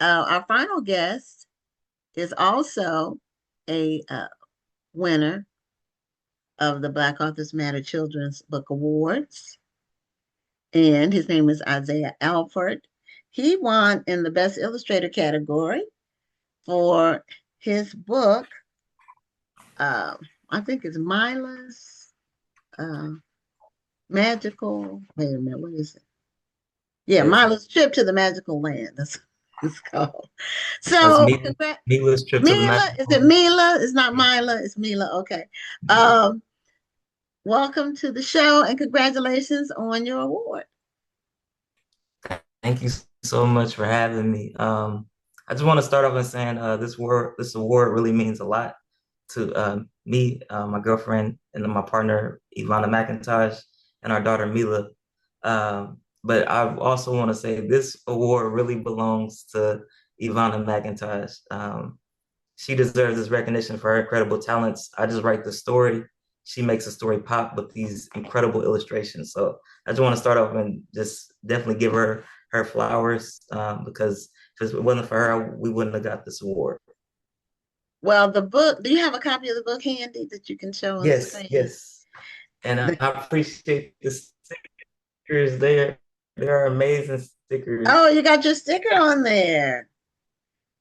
our final guest is also a winner of the Black Authors Matter Children's Book Awards, and his name is Isaah Alford. He won in the Best Illustrator category for his book. Uh, I think it's Mila's uh, Magical. Wait a minute, what is it? Yeah, Yes, Mila's Trip to the Magical Land. That's what it's called. that's So, me. Mila's trip to the Mila, is it magical. Mila? It's not Mila, it's Mila. Okay. Um, Welcome to the show and congratulations on your award. Thank you so much for having me. I just want to start off by saying this award really means a lot to me, my girlfriend, and then my partner Ivana McIntosh, and our daughter Mila. But I also want to say this award really belongs to Ivana McIntosh. She deserves this recognition for her incredible talents. I just write the story. She makes the story pop with these incredible illustrations. So I just want to start off and just definitely give her flowers because if it wasn't for her, we wouldn't have got this award. Well, the book, do you have a copy of the book handy that you can show on Yes, screen? yes. And I appreciate the stickers. They are amazing Oh, stickers. you got your sticker on there.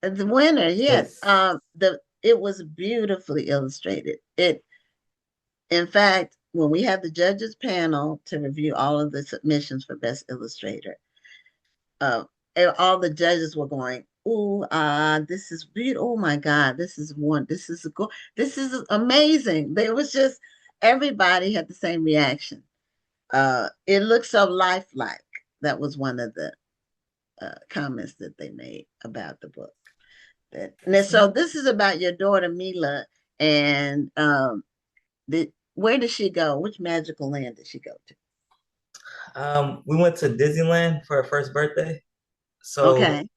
The winner, yes. Yes. It was beautifully illustrated. In fact, when we had the judges panel to review all of the submissions for Best Illustrator, uh, all the judges were going, "Ooh, this is beautiful! Oh my God, this is one. This is amazing." There was just everybody had the same reaction. It looks so lifelike. That was one of the comments that they made about the book. So this is about your daughter Mila, and where did she go? Which magical land did she go to? We went to Disneyland for her first birthday. So Okay.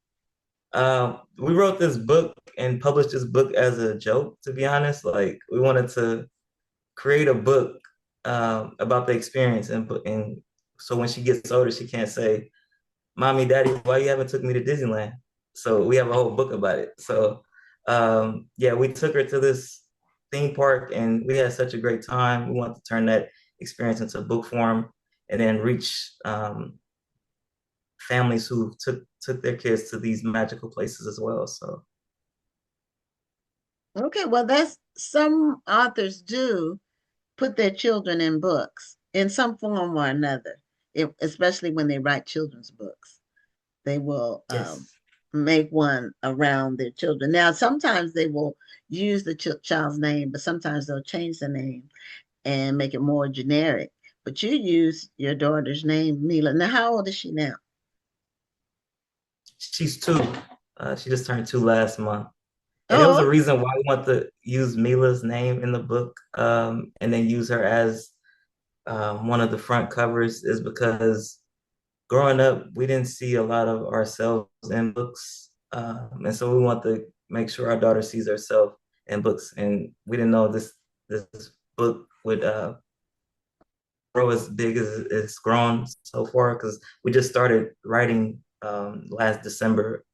we wrote this book and published this book as a joke, to be honest. Like we wanted to create a book about the experience and so when she gets older, she can't say, Mommy, Daddy, why you haven't took me to Disneyland? So we have a whole book about it. So yeah, we took her to this theme park and we had such a great time. We wanted to turn that experience into book form and then reach families who took their kids to these magical places as well. So Okay. Well, that's some authors do put their children in books in some form or another, especially when they write children's books. They will yes, make one around their children. Now, sometimes they will use the child's name, but sometimes they'll change the name and make it more generic. But you use your daughter's name, Mila. Now, how old is she now? she's 2. She just turned 2 last month. And it was Oh, a reason why I want to use Mila's name in the book, and then use her as one of the front covers is because growing up, we didn't see a lot of ourselves in books. And so we want to make sure our daughter sees herself in books. And we didn't know this book would grow as big as it's grown so far because we just started writing last December.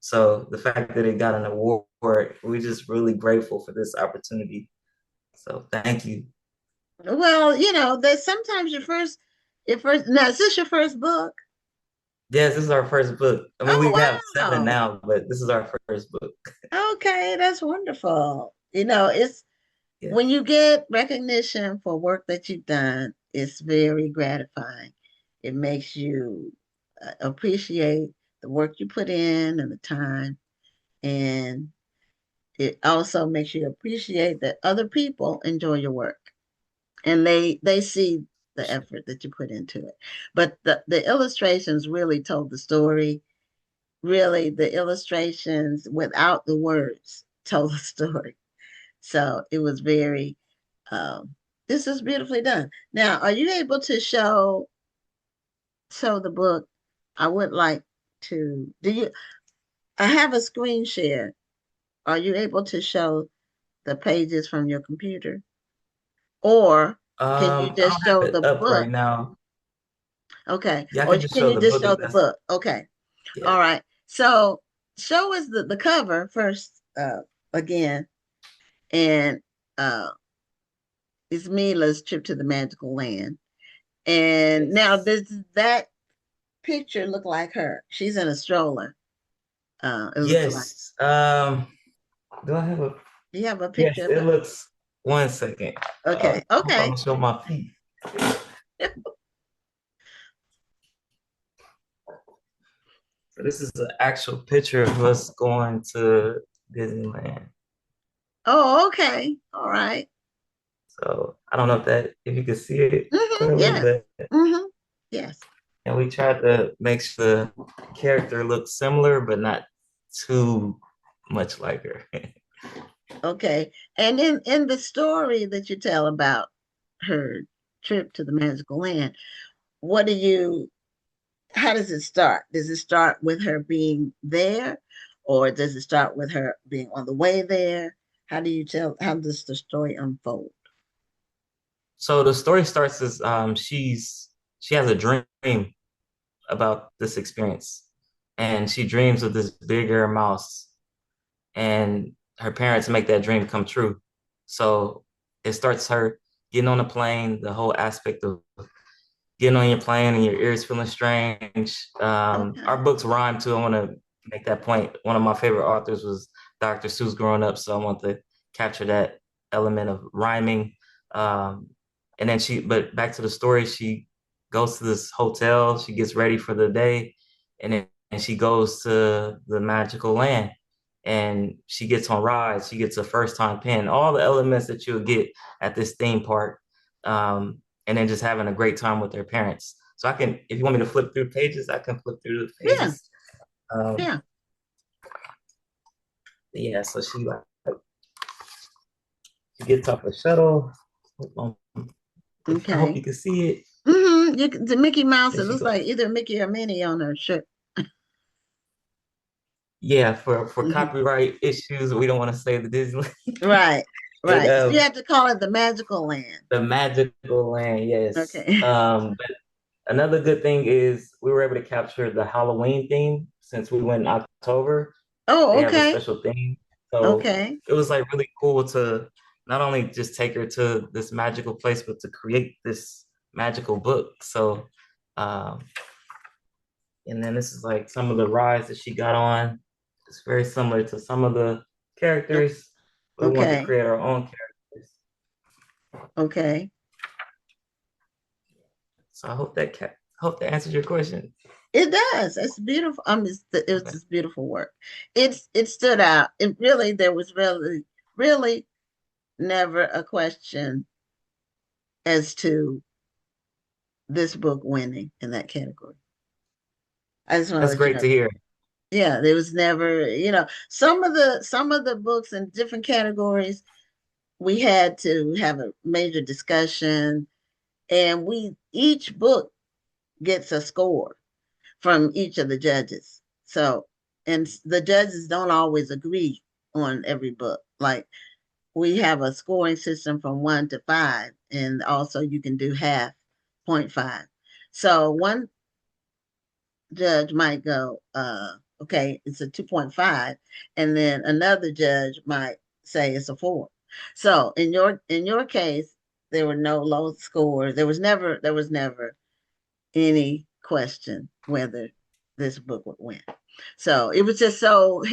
So the fact that it got an award, we're just really grateful for this opportunity. So thank you. well, there's sometimes your first. Now, is this your first book? Yes, this is our first book. I mean, we Oh, have 7 wow. now, but this is our first book. Okay, that's wonderful. It's when Yes. you get recognition for work that you've done, it's very gratifying. It makes you appreciate the work you put in and the time, and it also makes you appreciate that other people enjoy your work and they see the effort that you put into it. But the illustrations really told the story. Really, the illustrations without the words told the story. So it was very, um, this is beautifully done. Now, are you able to show the book? I would like to. I have a screen share. Are you able to show the pages from your computer? Or can you I just don't have show the it up book? right now. Okay. Yeah, I Or can just can show you the just book show if the that's book? Okay. yeah. All right. So show us the cover first, again, and uh, it's Mila's trip to the magical land. And now, Yes. does that picture look like her? She's in a stroller. It looks like. Yes. Do I have a Do you have a picture yes, of it her? looks 1 second. Okay, I hope I okay. don't show my feet. So this is an actual picture of us going to Disneyland. Oh, okay. All right. So I don't know if you can see it Mm-hmm. clearly, Yes. but Mm-hmm. Yes. and we tried to make sure the character looks similar, but not too much like her. Okay. And in the story that you tell about her trip to the magical land, what do you how does it start? Does it start with her being there, or does it start with her being on the way there? How does the story unfold? So the story starts as she has a dream about this experience, and she dreams of this bigger mouse, and her parents make that dream come true. So it starts her getting on the plane, the whole aspect of getting on your plane and your ears feeling strange. Our Okay. books rhyme too. I want to make that point. One of my favorite authors was Dr. Seuss growing up, so I want to capture that element of rhyming. Um, and then but back to the story, she goes to this hotel, she gets ready for the day, and she goes to the magical land. And she gets on rides, she gets a first time pin, all the elements that you'll get at this theme park. And then just having a great time with their parents. So I can, if you want me to flip through pages, I can flip through the Yeah. pages. Um, Yeah. yeah, so she gets off the shuttle. Um, I hope you Okay. can see it. The Mickey Mouse, Then it she looks goes, like either Mickey or Minnie on her shirt. yeah, for Hmm. copyright issues, we don't want to say the Disney, Right. but Right. So you have to call it the magical land. the magical land, yes. Okay. But another good thing is we were able to capture the Halloween theme since we went in October. They Oh, have a okay. special theme. So Okay. it was like really cool to not only just take her to this magical place, but to create this magical book. So, um, and then this is like some of the rides that she got on. It's very similar to some of the characters. We want to Okay. create our own characters. Okay. So I hope that answers your question. It does. It's beautiful. It was Okay. just beautiful work. It stood out. It really there was really never a question as to this book winning in that category. I just want to That's let you great know. to hear. Yeah, there was never, some of the books in different categories, we had to have a major discussion, and we each book gets a score from each of the judges. So, and the judges don't always agree on every book. Like we have a scoring system from 1 to 5, and also you can do half, 0.5. So one judge might go, okay, it's a 2.5, and then another judge might say it's a 4. So in your case, there were no low scores. There was never any question whether this book would win. So it was just so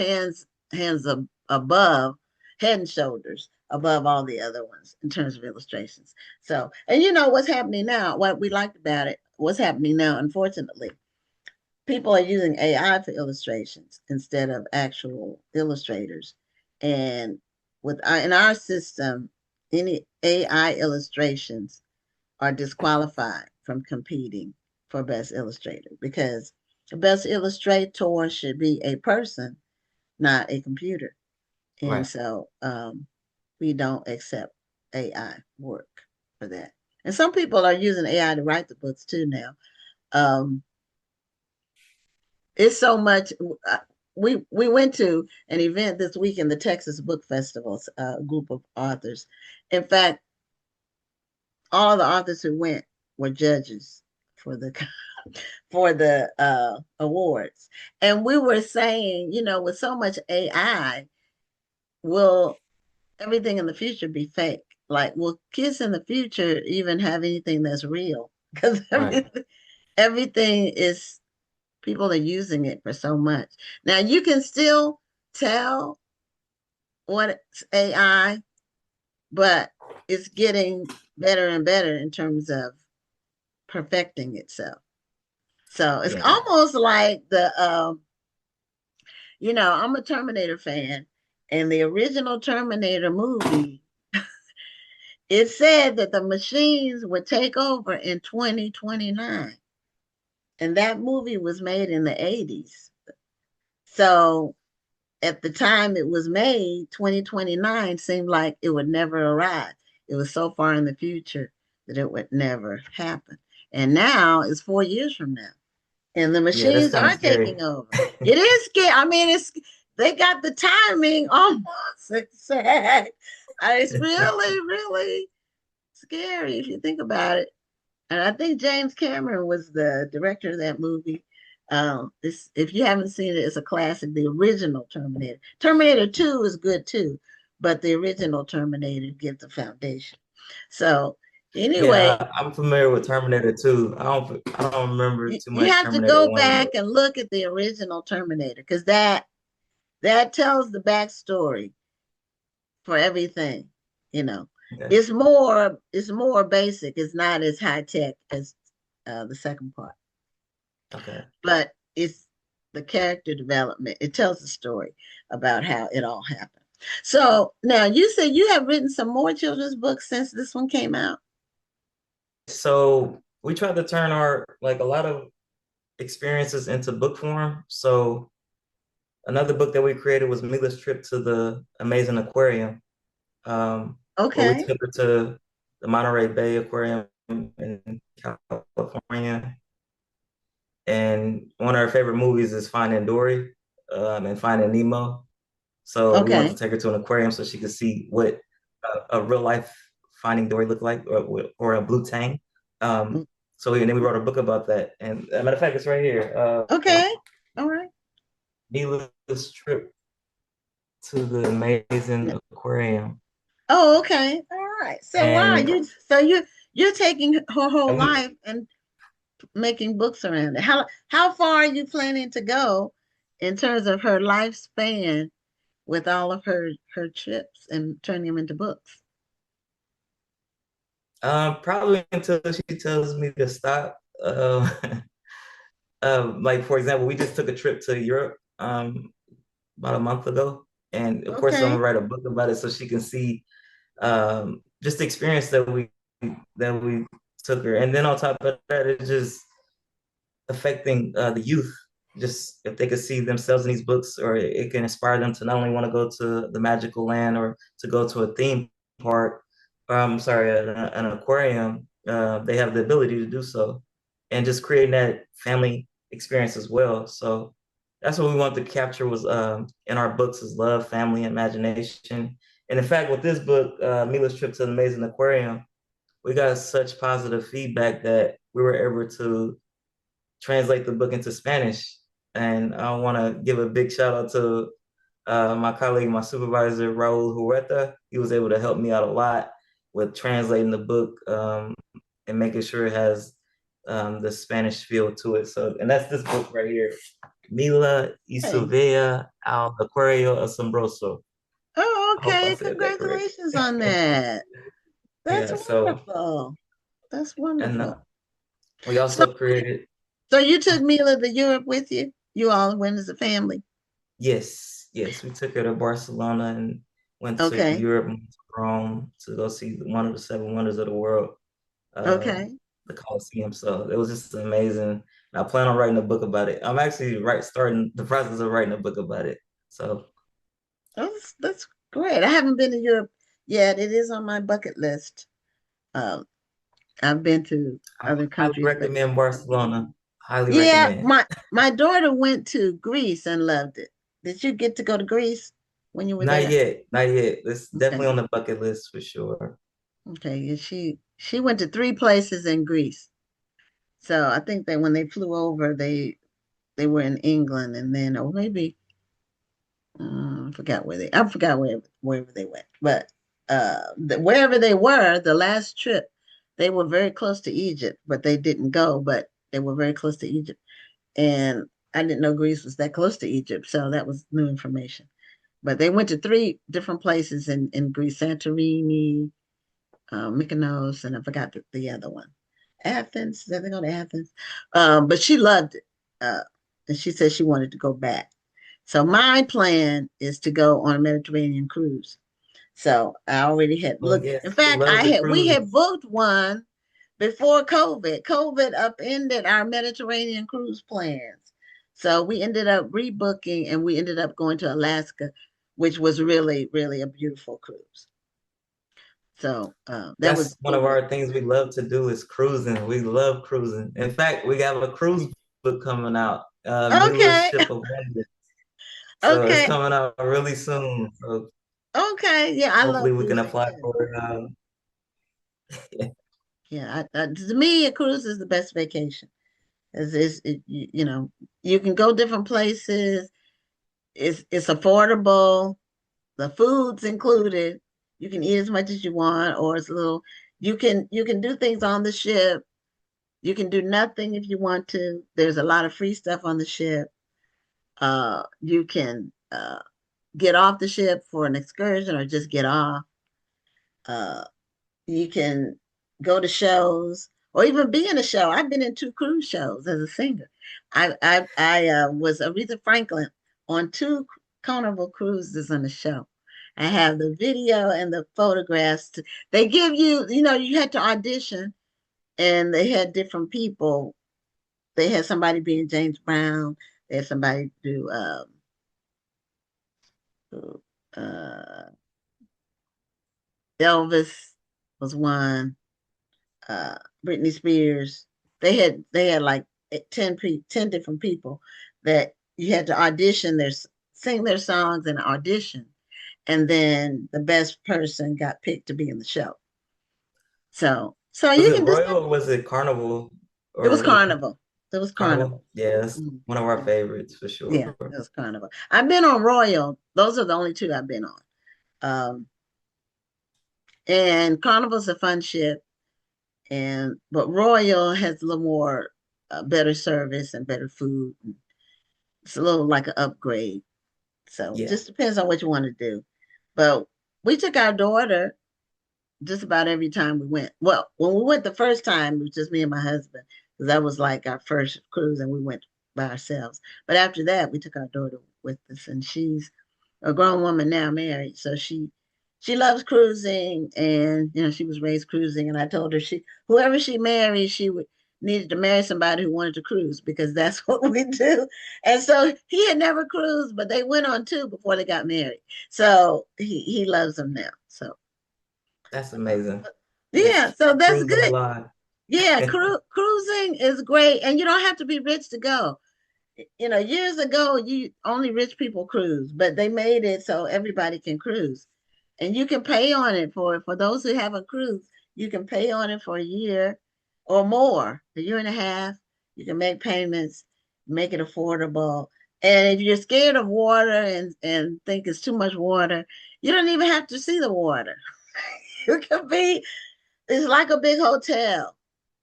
above, head and shoulders above all the other ones in terms of illustrations. So, and you know what's happening now, what we liked about it, what's happening now, unfortunately, people are using AI for illustrations instead of actual illustrators. And in our system, any AI illustrations are disqualified from competing for Best Illustrator because the Best Illustrator should be a person, not a computer. And Right. so we don't accept AI work for that. And some people are using AI to write the books too now. Um, it's so much. We went to an event this week in the Texas Book Festival, a group of authors. In fact, all the authors who went were judges for the for the awards. And we were saying, with so much AI, will everything in the future be fake? Like, will kids in the future even have anything that's real? Because Right. everything is, people are using it for so much. Now you can still tell what's AI, but it's getting better and better in terms of perfecting itself. So it's Yeah. almost like I'm a Terminator fan, and the original Terminator movie, it said that the machines would take over in 2029. And that movie was made in the 80s. So at the time it was made, 2029 seemed like it would never arrive. It was so far in the future that it would never happen. And now it's 4 years from now. And the Yeah, that's machines kind of are scary. taking over. It is scary. I mean, they got the timing almost exact. It's really, really scary if you think about it. And I think James Cameron was the director of that movie. If you haven't seen it, it's a classic. The original Terminator. Terminator 2 is good too, but the original Terminator gives the foundation. So anyway, Yeah, I'm familiar with Terminator 2. I don't remember too you much have to Terminator go 1 back though. and look at the original Terminator because that tells the backstory for everything. You know, Okay. it's more basic. It's not as high tech as the second part, Okay. but it's the character development. It tells the story about how it all happened. So now you said you have written some more children's books since this one came out. So we tried to turn our like a lot of experiences into book form. So another book that we created was Mila's trip to the amazing aquarium, where we Okay, took her to the Monterey Bay Aquarium in California. And one of her favorite movies is Finding Dory, and Finding Nemo. So we wanted to okay, take her to an aquarium so she could see what a real life Finding Dory looked like, or a blue tang. Um, and then we wrote a book about that. And matter of fact, it's right here. okay, all right. Mila's trip to the amazing aquarium. Oh, okay, all right. So wow, And, you're taking her whole and we life and making books around it. How far are you planning to go in terms of her lifespan with all of her trips and turning them into books? probably until she tells me to stop. Like for example, we just took a trip to Europe about a month ago, and of course I'm Okay, gonna write a book about it so she can see just the experience that we took her. And then on top of that, it's just affecting the youth. Just if they could see themselves in these books, or it can inspire them to not only want to go to the magical land or to go to a theme park, I'm sorry, an aquarium, they have the ability to do so. And just creating that family experience as well. So that's what we want to capture was in our books is love, family, imagination. And in fact, with this book, Mila's Trip to the Amazing Aquarium, we got such positive feedback that we were able to translate the book into Spanish. And I want to give a big shout out to my colleague, my supervisor, Raul Huerta. He was able to help me out a lot with translating the book, and making sure it has the Spanish feel to it. So, and that's this book right here, Mila y hey. Silvia al Acuario Asombroso. Oh, I hope I okay. said that correct. Congratulations on that. That's Yeah. So, wonderful. That's and wonderful. we So, also created. so you took Mila to Europe with you? You all went as a family? Yes, yes, we took her to Barcelona and went to Okay. Europe, went to Rome to go see one of the seven wonders of the world, Okay. the Colosseum. So it was just amazing. And I plan on writing a book about it. I'm actually starting the process of writing a book about it. So That's great. I haven't been to Europe yet. It is on my bucket list. Um, I've been to I other highly countries, but recommend Barcelona. Highly yeah, recommend. my daughter went to Greece and loved it. Did you get to go to Greece when you were Not there? yet, not yet. It's definitely Okay. on the bucket list for sure. Okay. Yeah, she went to three places in Greece. So I think that when they flew over, they were in England, and then or maybe I forgot wherever they went, but wherever they were, the last trip, they were very close to Egypt, but they didn't go, but they were very close to Egypt, and I didn't know Greece was that close to Egypt, so that was new information. But they went to three different places in Greece: Santorini, Mykonos, and I forgot the other one. Athens. Did they go to Athens? But she loved it, and she said she wanted to go back. So my plan is to go on a Mediterranean cruise. So I already had Oh looked. In yes, we fact, love I the had we had cruises. booked one before COVID. COVID upended our Mediterranean cruise plans. So we ended up rebooking and we ended up going to Alaska, which was really, really a beautiful cruise. So that was That's one of our things we love to do is cruising. We love cruising. In fact, we have a cruise book coming out, Mila's okay. Ship of Wonders. So it's Okay. coming out really soon. So Okay. Yeah, I love hopefully we can cruising apply too. for it. Yeah, to me, a cruise is the best vacation. You know, you can go different places. It's affordable. The food's included. You can eat as much as you want, or it's a little. You can do things on the ship. You can do nothing if you want to. There's a lot of free stuff on the ship. You can get off the ship for an excursion or just get off. Uh, you can go to shows or even be in a show. I've been in two cruise shows as a singer. I was Aretha Franklin on two Carnival cruises on the show. I have the video and the photographs. They give you, you had to audition, and they had different people. They had somebody being James Brown. They had somebody do uh, Elvis was one. Britney Spears. They had like 10 different people that you had to audition their sing their songs and audition, and then the best person got picked to be in the show. So Was you it can just Royal or was it Carnival it was or what? Carnival. It was Carnival? Carnival. Yeah, that's Mhm. one of our favorites for Yeah, sure. it was Carnival. I've been on Royal. Those are the only two I've been on. Um, and Carnival's a fun ship, but Royal has a little more better service and better food. It's a little like an upgrade. So it Yeah. just depends on what you want to do. But we took our daughter just about every time we went. Well, when we went the first time, it was just me and my husband, because that was like our first cruise and we went by ourselves. But after that, we took our daughter with us, and she's a grown woman now, married. So she loves cruising, and she was raised cruising. And I told her whoever she married, she would needed to marry somebody who wanted to cruise because that's what we do. And so he had never cruised, but they went on two before they got married. So he loves them now. So That's amazing. yeah, Just so that's cruising good. along. Yeah, cruising is great, and you don't have to be rich to go. Years ago, you only rich people cruise, but they made it so everybody can cruise, and you can pay on it for those who haven't cruised. You can pay on it for a year or more, a year and a half. You can make payments, make it affordable. And if you're scared of water and think it's too much water, you don't even have to see the water. You can be. It's like a big hotel.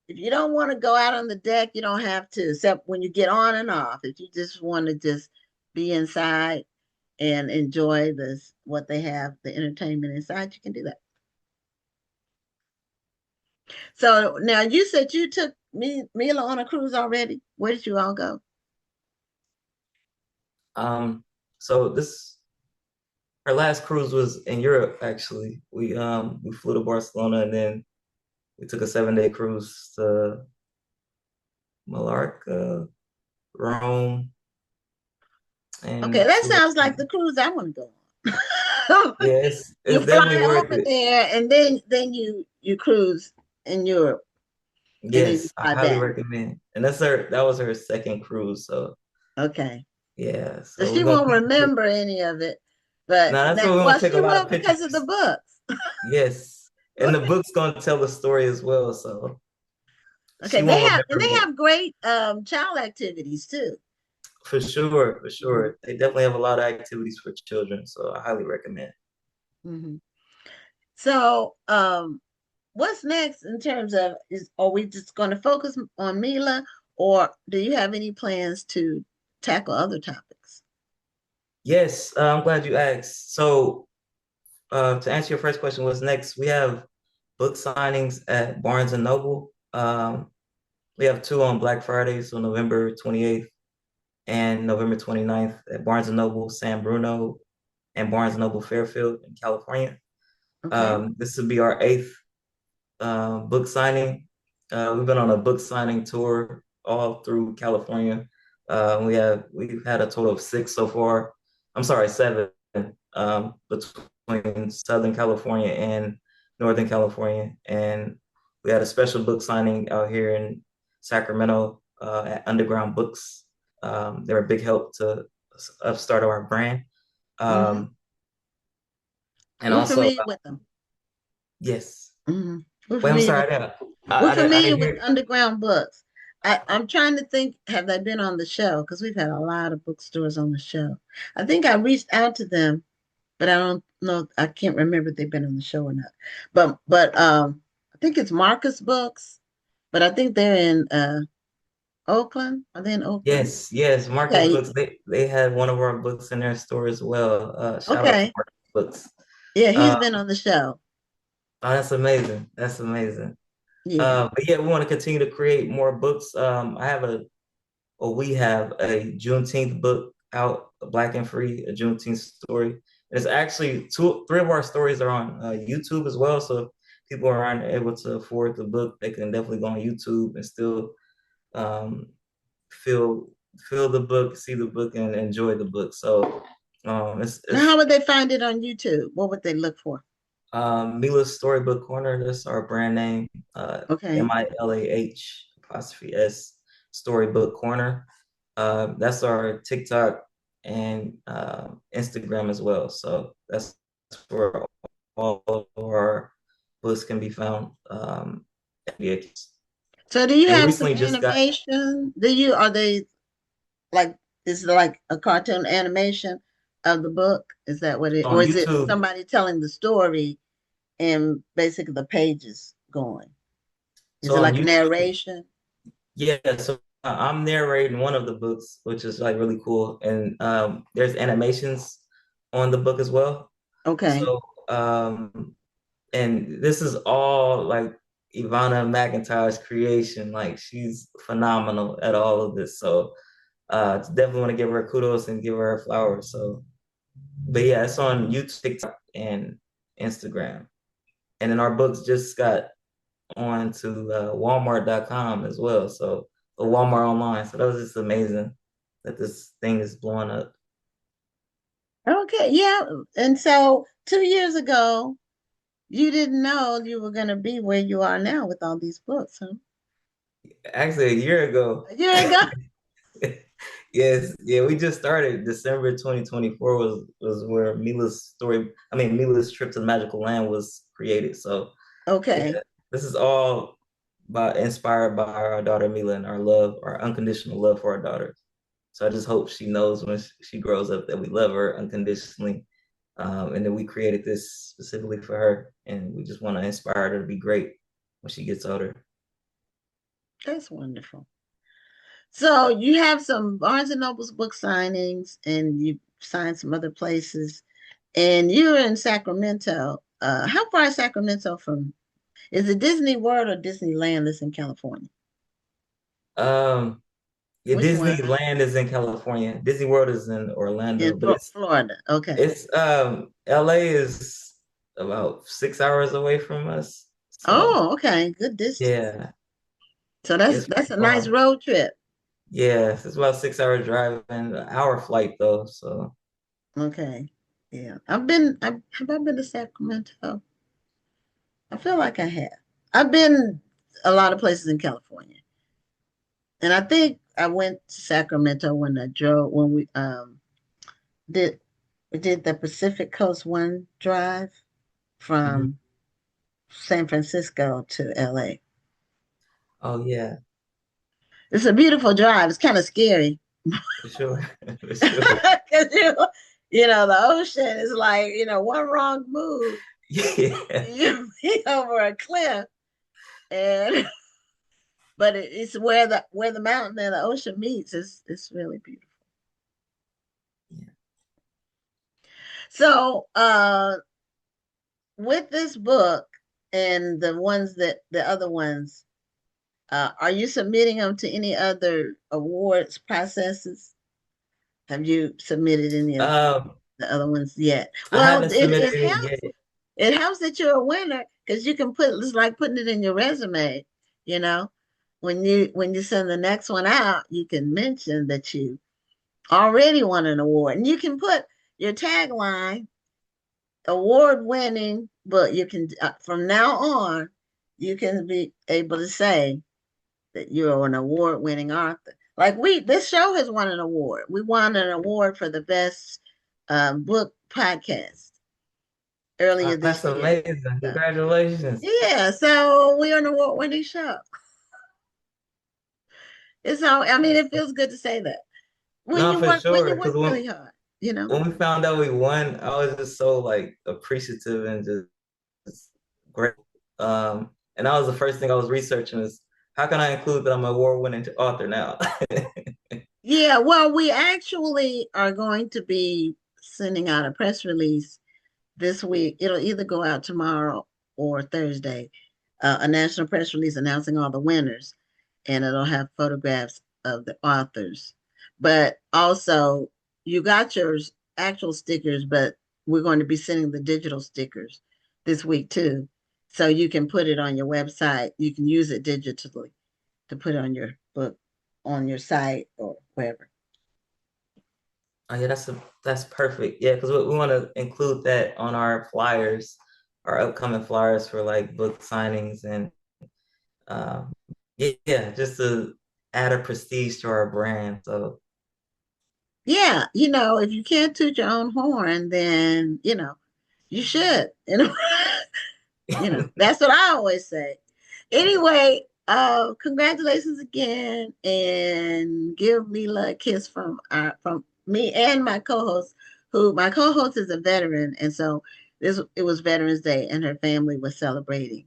If you don't want to go out on the deck, you don't have to, except when you get on and off. If you just want to just be inside and enjoy what they have, the entertainment inside, you can do that. So now you said you took Mila on a cruise already. Where did you all go? Um, so this our last cruise was in Europe actually. We flew to Barcelona and then we took a 7 day cruise to Mallorca, Rome, Okay, and that two other sounds like the places. cruise I want to go on. Yeah, You it's fly definitely worth over it. there and then you cruise in Europe and then you Yes, I fly highly back. recommend. And that was her second cruise. So Okay. yeah, So so she we're gonna won't remember any of it, but now that's that, why we well, want to take a she lot will of because of the pictures. books. Yes. And the book's gonna tell the story as well. So Okay, She won't they remember me. have great child activities too. For sure, for Hmm. sure. They definitely have a lot of activities for children, so I highly recommend. Hmm. So, what's next in terms of is are we just going to focus on Mila, or do you have any plans to tackle other topics? Yes, I'm glad you asked. So, to answer your first question, what's next? We have book signings at Barnes and Noble. We have two on Black Friday, so November 28th and November 29th at Barnes and Noble San Bruno and Barnes and Noble Fairfield in California. Okay. This will be our eighth book signing. We've been on a book signing tour all through California. We've had a total of six so far. I'm sorry, seven between Southern California and Northern California, and we had a special book signing out here in Sacramento at Underground Books. They're a big help to upstart our brand. Hmm. Um, and We're also, familiar with them. yes. Hmm. We're Wait, I'm familiar with sorry, them. We're I familiar didn't with hear. Underground Books. I'm trying to think, have they been on the show? Because we've had a lot of bookstores on the show. I think I reached out to them, but I don't know. I can't remember if they've been on the show or not. But I think it's Marcus Books, but I think they're in Oakland. Are they in Oakland? Yes, yes, Marcus Okay. Books. They had one of our books in their store as well. Shout out to Okay. Marcus Books. Yeah, he's Uh, been on the show. oh, that's amazing. That's amazing. Yeah. But yeah, we want to continue to create more books. I have or we have a Juneteenth book out, Black and Free, a Juneteenth story. And it's actually three of our stories are on YouTube as well. So if people aren't able to afford the book, they can definitely go on YouTube and still um, feel feel the book, see the book, and enjoy the book. So Now, how it's would they find it on YouTube? What would they look for? Mila's Storybook Corner. That's our brand name. Okay. MILAH' Storybook Corner. That's our TikTok and Instagram as well. So that's where all of our books can be found. Yeah. So do you And we have some recently just got animation? Are they like, is it like a cartoon animation of the book? Is that what it, or on is it YouTube. somebody telling the story and basically the pages going? Is So it on like a YouTube, narration? yeah, so I'm narrating one of the books, which is like really cool. And there's animations on the book as well. Okay. So and this is all like Ivana McIntyre's creation. Like she's phenomenal at all of this. So definitely want to give her kudos and give her flowers. So but yeah, it's on YouTube, TikTok, and Instagram. And then our books just got on to Walmart.com as well. So Walmart online. So that was just amazing that this thing is blowing up. Okay. Yeah. And so 2 years ago, you didn't know you were going to be where you are now with all these books, huh? Actually, a year ago. A year ago? Yes, yeah, we just started. December 2024 was where Mila's trip to the magical land was created. So Okay. yeah, this is all inspired by our daughter Mila and our love, our unconditional love for our daughter. So I just hope she knows when she grows up that we love her unconditionally, and that we created this specifically for her, and we just want to inspire her to be great when she gets older. That's wonderful. So you have some Barnes and Noble's book signings, and you signed some other places, and you're in Sacramento. How far is Sacramento from? Is it Disney World or Disneyland that's in California? Um, yeah, Which one? Disneyland is in California. Disney World is in In Orlando, but Florida. Okay. it's LA is about 6 hours away from us. So Oh, okay. Good distance. yeah, So it's that's pretty a nice far. road trip. Yeah, it's about 6 hour drive and an hour flight though. So Okay. Yeah. Have I been to Sacramento? I feel like I have. I've been a lot of places in California. And I think I went to Sacramento when did we did the Pacific Coast One drive mhm. from San Francisco to LA. Oh yeah, It's a beautiful drive. It's kind of scary for sure, for sure. because the ocean is like one wrong move, Yeah. you be over a cliff, and but it's where the mountain and the ocean meets. It's really beautiful. Yeah. So, with this book and the other ones, are you submitting them to any other awards processes? Have you submitted any of Um, the other ones yet? I Well, haven't it, submitted it any yet. helps. It helps that you're a winner because you can it's like putting it in your resume, you know. When you send the next one out, you can mention that you already won an award. And you can put your tagline, award winning, but you can, from now on, you can be able to say that you're an award winning author. Like this show has won an award. We won an award for the best book podcast earlier That's this year. amazing. So, Congratulations. yeah, so we're an award winning show. It's all, I mean, it feels good to say that. When No, you for work, when sure. you work Because really hard, you know. when we found out we won, I was just so like appreciative and just great. And that was the first thing I was researching is how can I include that I'm an award-winning author now? Yeah, well, we actually are going to be sending out a press release this week. It'll either go out tomorrow or Thursday, a national press release announcing all the winners, and it'll have photographs of the authors. But also, you got your actual stickers, but we're going to be sending the digital stickers this week too. So you can put it on your website. You can use it digitally to put on your book, on your site or wherever. Oh yeah, that's perfect. Yeah, because we want to include that on our flyers, our upcoming flyers for like book signings and um, yeah, just to add a prestige to our brand. So Yeah, if you can't toot your own horn, then you should. That's what I always say. Anyway, congratulations again, and give Mila a kiss from me and my co-host, who my co-host is a veteran, and so it was Veterans Day, and her family was celebrating.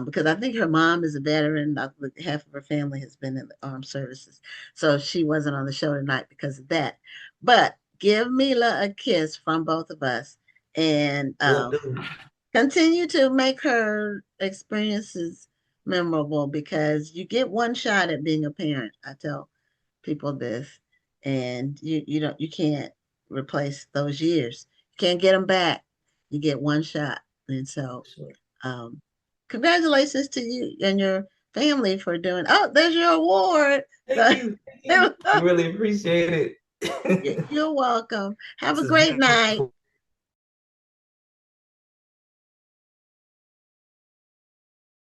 Because I think her mom is a veteran, half of her family has been in the armed services, so she wasn't on the show tonight because of that. But give Mila a kiss from both of us, and we'll do. continue to make her experiences memorable because you get one shot at being a parent. I tell people this, and you can't replace those years. You can't get them back. You get one shot, and so Sure. um, congratulations to you and your family for doing. Oh, there's your award. Thank So, you. Thank you. We really appreciate it. you're welcome. Have This a is great night. beautiful.